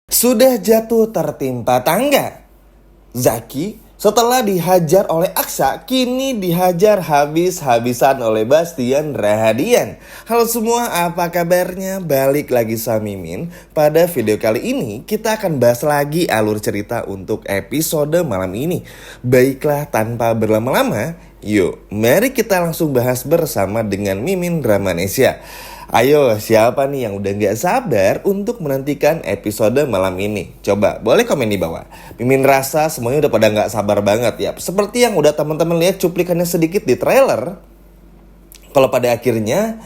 Sudah jatuh tertimpa tangga. Zaki setelah dihajar oleh Aksa kini dihajar habis-habisan oleh Bastian Rahadian. Halo semua, apa kabarnya? Balik lagi sama Mimin. Pada video kali ini kita akan bahas lagi alur cerita untuk episode malam ini. Baiklah, tanpa berlama-lama, yuk mari kita langsung bahas bersama dengan Mimin Ramanesia. Ayo, siapa nih yang udah gak sabar untuk menantikan episode malam ini? Coba, boleh komen di bawah. Mimin rasa semuanya udah pada gak sabar banget ya. Seperti yang udah teman-teman lihat cuplikannya sedikit di trailer. Kalau pada akhirnya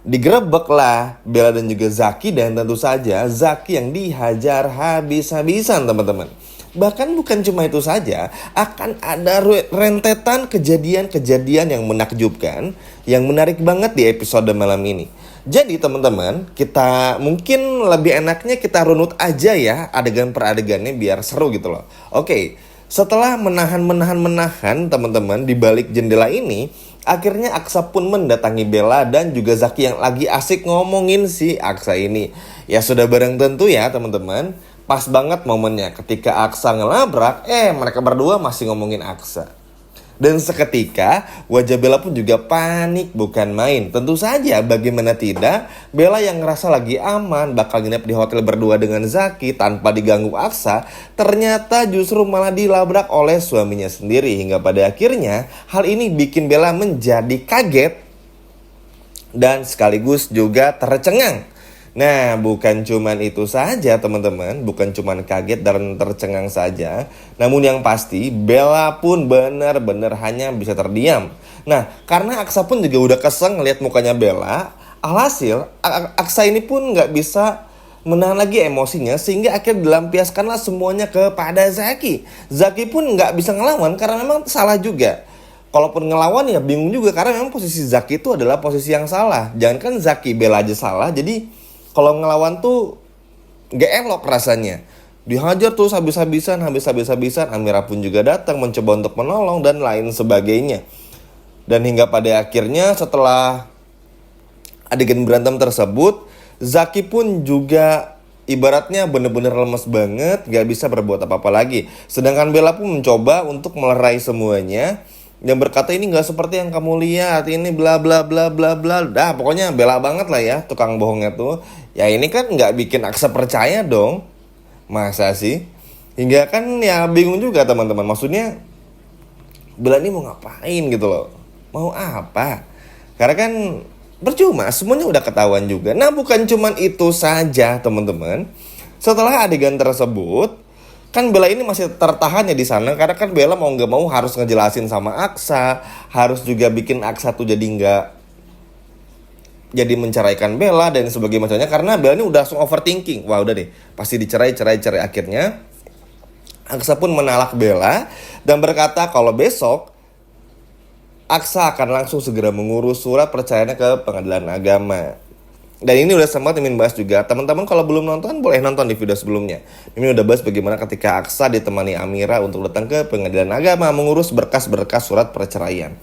digerebek lah Bella dan juga Zaki. Dan tentu saja Zaki yang dihajar habis-habisan, teman-teman. Bahkan bukan cuma itu saja, akan ada rentetan kejadian-kejadian yang menakjubkan, yang menarik banget di episode malam ini. Jadi teman-teman, kita mungkin lebih enaknya kita runut aja ya adegan per adegannya biar seru gitu loh. Oke, setelah menahan teman-teman di balik jendela ini, akhirnya Aksa pun mendatangi Bella dan juga Zaki yang lagi asik ngomongin si Aksa ini. Ya sudah bareng tentu ya teman-teman. Pas banget momennya ketika Aksa ngelabrak, mereka berdua masih ngomongin Aksa. Dan seketika wajah Bella pun juga panik bukan main. Tentu saja bagaimana tidak, Bella yang ngerasa lagi aman bakal nginep di hotel berdua dengan Zaki tanpa diganggu Aksa, ternyata justru malah dilabrak oleh suaminya sendiri. Hingga pada akhirnya hal ini bikin Bella menjadi kaget dan sekaligus juga tercengang. Nah, bukan cuman itu saja teman-teman, bukan cuman kaget dan tercengang saja, namun yang pasti Bella pun benar-benar hanya bisa terdiam. Nah, karena Aksa pun juga udah kesel ngeliat mukanya Bella, alhasil Aksa ini pun gak bisa menahan lagi emosinya sehingga akhirnya dilampiaskanlah semuanya kepada Zaki. Zaki pun gak bisa ngelawan karena memang salah juga. Kalaupun ngelawan ya bingung juga karena memang posisi Zaki itu adalah posisi yang salah. Jangankan Zaki, Bella aja salah, jadi kalau ngelawan tuh gak elok rasanya. Dihajar terus habis-habisan. Amira pun juga datang mencoba untuk menolong dan lain sebagainya. Dan hingga pada akhirnya setelah adegan berantem tersebut, Zaki pun juga ibaratnya bener-bener lemes banget, gak bisa berbuat apa-apa lagi. Sedangkan Bella pun mencoba untuk melerai semuanya yang berkata ini gak seperti yang kamu lihat, ini bla bla bla bla bla. Dah pokoknya Bella banget lah ya tukang bohongnya tuh. Ya ini kan gak bikin Aksa percaya dong. Masa sih? Hingga kan ya bingung juga teman-teman. Maksudnya Bella ini mau ngapain gitu loh. Mau apa? Karena kan percuma, semuanya udah ketahuan juga. Nah bukan cuman itu saja teman-teman. Setelah adegan tersebut, kan Bella ini masih tertahan ya di sana karena kan Bella mau nggak mau harus ngejelasin sama Aksa, harus juga bikin Aksa tuh jadi menceraikan Bella dan sebagainya macamnya karena Bella ini udah langsung overthinking. Wah udah deh, pasti cerai. Akhirnya Aksa pun menalak Bella dan berkata kalau besok Aksa akan langsung segera mengurus surat perceraiannya ke pengadilan agama. Dan ini udah sempat Mimin bahas juga. Teman-teman kalau belum nonton boleh nonton di video sebelumnya. Mimin udah bahas bagaimana ketika Aksa ditemani Amira untuk datang ke pengadilan agama mengurus berkas-berkas surat perceraian.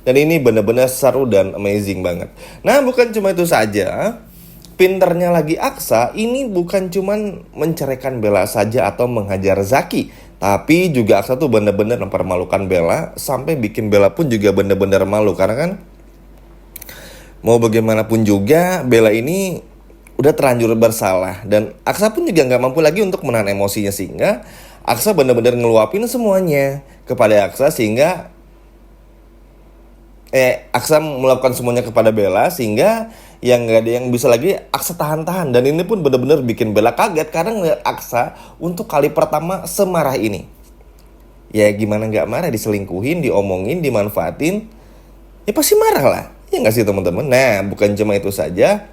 Dan ini benar-benar seru dan amazing banget. Nah bukan cuma itu saja. Pinternya lagi Aksa ini bukan cuman menceraikan Bella saja atau menghajar Zaki. Tapi juga Aksa tuh benar-benar mempermalukan Bella sampai bikin Bella pun juga benar-benar malu. Karena kan mau bagaimanapun juga Bella ini udah terlanjur bersalah. Dan Aksa pun juga gak mampu lagi untuk menahan emosinya. Sehingga Aksa benar-benar ngeluapin semuanya kepada Aksa. Sehingga Aksa melakukan semuanya kepada Bella. Sehingga yang gak ada yang bisa lagi Aksa tahan-tahan. Dan ini pun benar-benar bikin Bella kaget karena ngeliat Aksa untuk kali pertama semarah ini. Ya gimana gak marah, diselingkuhin, diomongin, dimanfaatin, ya pasti marah lah. Ya gak sih teman-teman? Nah bukan cuma itu saja,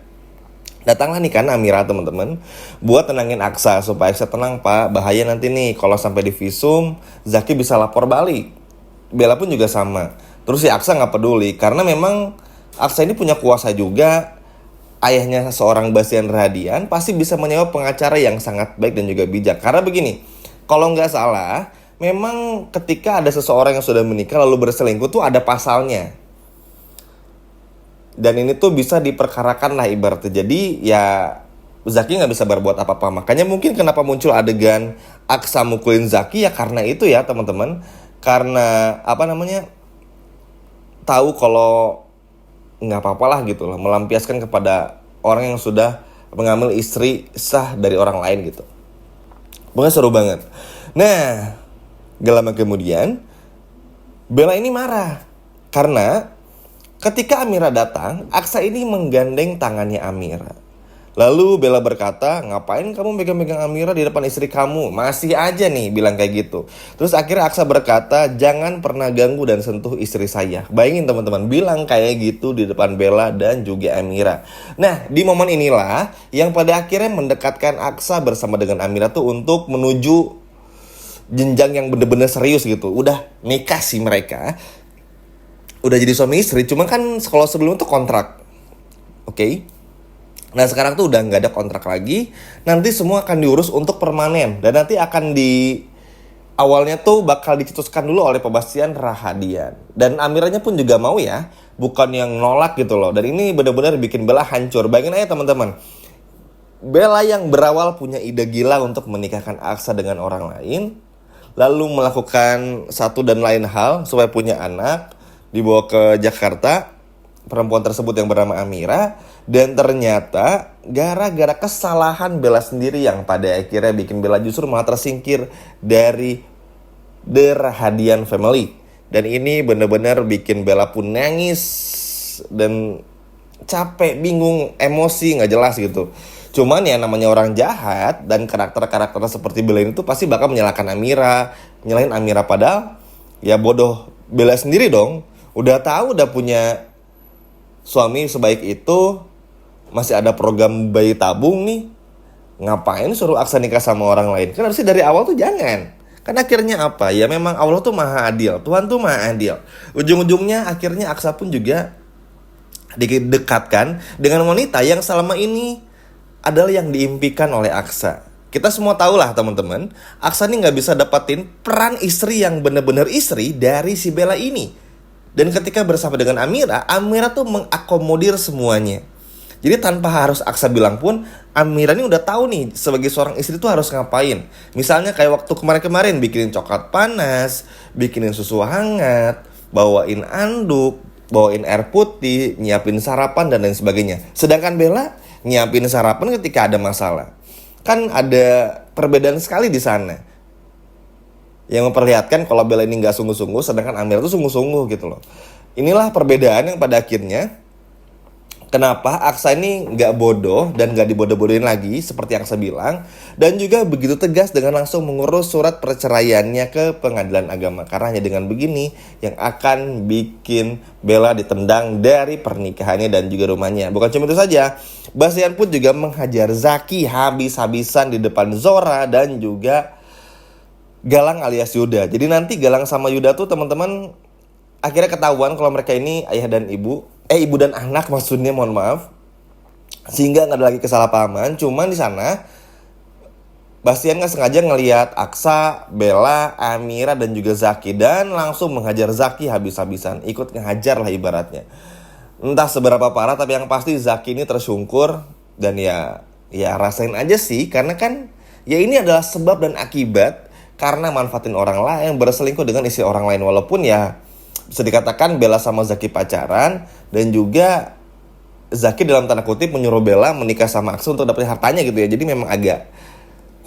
datanglah nih kan Amira teman-teman buat tenangin Aksa supaya Aksa tenang pak, bahaya nanti nih kalau sampai di visum Zaki bisa lapor balik. Bella pun juga sama. Terus si Aksa gak peduli karena memang Aksa ini punya kuasa juga. Ayahnya seorang Bastian Rahadian pasti bisa menyewa pengacara yang sangat baik dan juga bijak. Karena begini, kalau gak salah memang ketika ada seseorang yang sudah menikah lalu berselingkuh tuh ada pasalnya. Dan ini tuh bisa diperkarakan lah ibaratnya. Jadi ya Zaki nggak bisa berbuat apa-apa. Makanya mungkin kenapa muncul adegan Aksa mukulin Zaki ya karena itu ya teman-teman. Karena apa namanya, tahu kalau nggak apa-apa lah gitu loh, melampiaskan kepada orang yang sudah mengambil istri sah dari orang lain gitu. Pokoknya seru banget. Nah, gak lama kemudian Bella ini marah karena ketika Amira datang, Aksa ini menggandeng tangannya Amira. Lalu Bella berkata, ngapain kamu megang-megang Amira di depan istri kamu? Masih aja nih bilang kayak gitu. Terus akhirnya Aksa berkata, jangan pernah ganggu dan sentuh istri saya. Bayangin teman-teman, bilang kayak gitu di depan Bella dan juga Amira. Nah, di momen inilah yang pada akhirnya mendekatkan Aksa bersama dengan Amira tuh untuk menuju jenjang yang bener-bener serius gitu. Udah nikah sih mereka, udah jadi suami istri, cuma kan kalau sebelum itu kontrak. Oke. Nah sekarang tuh udah nggak ada kontrak lagi. Nanti semua akan diurus untuk permanen. Dan nanti akan awalnya tuh bakal dicetuskan dulu oleh Pebastian Rahadian. Dan Amiranya pun juga mau ya, bukan yang nolak gitu loh. Dan ini benar-benar bikin Bella hancur. Bayangin aja teman-teman, Bella yang berawal punya ide gila untuk menikahkan Aksa dengan orang lain, lalu melakukan satu dan lain hal supaya punya anak, dibawa ke Jakarta, perempuan tersebut yang bernama Amira. Dan ternyata gara-gara kesalahan Bella sendiri yang pada akhirnya bikin Bella justru malah tersingkir dari The Rahadian Family. Dan ini benar-benar bikin Bella pun nangis dan capek, bingung, emosi, gak jelas gitu. Cuman ya namanya orang jahat dan karakter-karakter seperti Bella itu pasti bakal menyalahkan Amira, nyalahin Amira, padahal ya bodoh Bella sendiri dong. Udah tahu udah punya suami sebaik itu, masih ada program bayi tabung nih, ngapain suruh Aksa nikah sama orang lain? Kan harusnya dari awal tuh jangan. Kan akhirnya apa? Ya memang Allah tuh maha adil, Tuhan tuh maha adil. Ujung-ujungnya akhirnya Aksa pun juga didekatkan dengan wanita yang selama ini adalah yang diimpikan oleh Aksa. Kita semua tahu lah teman-teman, Aksa ini gak bisa dapetin peran istri yang benar-benar istri dari si Bella ini. Dan ketika bersama dengan Amira, Amira tuh mengakomodir semuanya. Jadi tanpa harus Aksa bilang pun, Amira ini udah tahu nih sebagai seorang istri tuh harus ngapain. Misalnya kayak waktu kemarin-kemarin bikinin coklat panas, bikinin susu hangat, bawain anduk, bawain air putih, nyiapin sarapan dan lain sebagainya. Sedangkan Bella nyiapin sarapan ketika ada masalah. Kan ada perbedaan sekali di sana. Yang memperlihatkan kalau Bella ini gak sungguh-sungguh, sedangkan Amira tuh sungguh-sungguh gitu loh. Inilah perbedaan yang pada akhirnya kenapa Aksa ini gak bodoh dan gak dibodoh-bodohin lagi seperti yang Aksa bilang. Dan juga begitu tegas dengan langsung mengurus surat perceraiannya ke pengadilan agama. Karena hanya dengan begini yang akan bikin Bella ditendang dari pernikahannya dan juga rumahnya. Bukan cuma itu saja, Bastian pun juga menghajar Zaki habis-habisan di depan Zora dan juga Galang alias Yuda. Jadi nanti Galang sama Yuda tuh teman-teman akhirnya ketahuan kalau mereka ini ayah dan ibu. Ibu dan anak maksudnya, mohon maaf. Sehingga gak ada lagi kesalahpahaman. Cuman di sana Bastian gak sengaja ngelihat Aksa, Bella, Amira dan juga Zaki. Dan langsung menghajar Zaki habis-habisan. Ikut ngehajar lah ibaratnya. Entah seberapa parah, tapi yang pasti Zaki ini tersungkur. Dan ya rasain aja sih. Karena kan ya ini adalah sebab dan akibat karena manfaatin orang lain, berselingkuh dengan istri orang lain. Walaupun ya bisa dikatakan Bella sama Zaki pacaran, dan juga Zaki dalam tanda kutip menyuruh Bella menikah sama Aksa untuk dapetin hartanya gitu ya. Jadi memang agak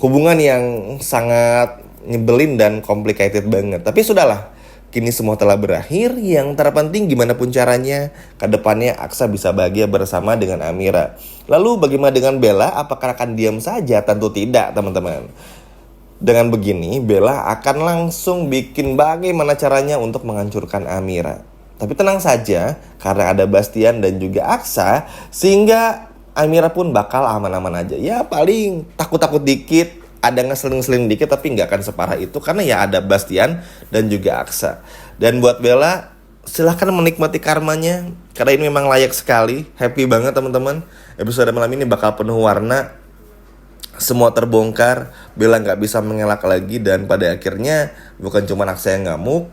hubungan yang sangat nyebelin dan complicated banget. Tapi sudahlah, kini semua telah berakhir. Yang terpenting gimana pun caranya, kedepannya Aksa bisa bahagia bersama dengan Amira. Lalu bagaimana dengan Bella? Apakah akan diam saja? Tentu tidak teman-teman. Dengan begini, Bella akan langsung bikin bagaimana caranya untuk menghancurkan Amira. Tapi tenang saja, karena ada Bastian dan juga Aksa, sehingga Amira pun bakal aman-aman aja. Ya paling takut-takut dikit, ada ngeselin-ngeselin dikit, tapi nggak akan separah itu. Karena ya ada Bastian dan juga Aksa. Dan buat Bella, silahkan menikmati karmanya, karena ini memang layak sekali. Happy banget teman-teman. Episode malam ini bakal penuh warna. Semua terbongkar, Bella gak bisa mengelak lagi. Dan pada akhirnya bukan cuma Aksa yang ngamuk,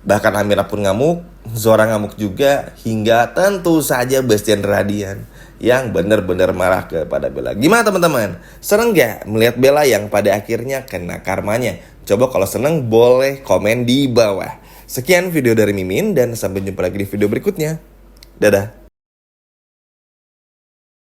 bahkan Amira pun ngamuk, Zora ngamuk juga, hingga tentu saja Bastian Rahadian yang bener-bener marah kepada Bella. Gimana teman-teman? Seneng gak melihat Bella yang pada akhirnya kena karmanya? Coba kalau seneng boleh komen di bawah. Sekian video dari Mimin dan sampai jumpa lagi di video berikutnya. Dadah.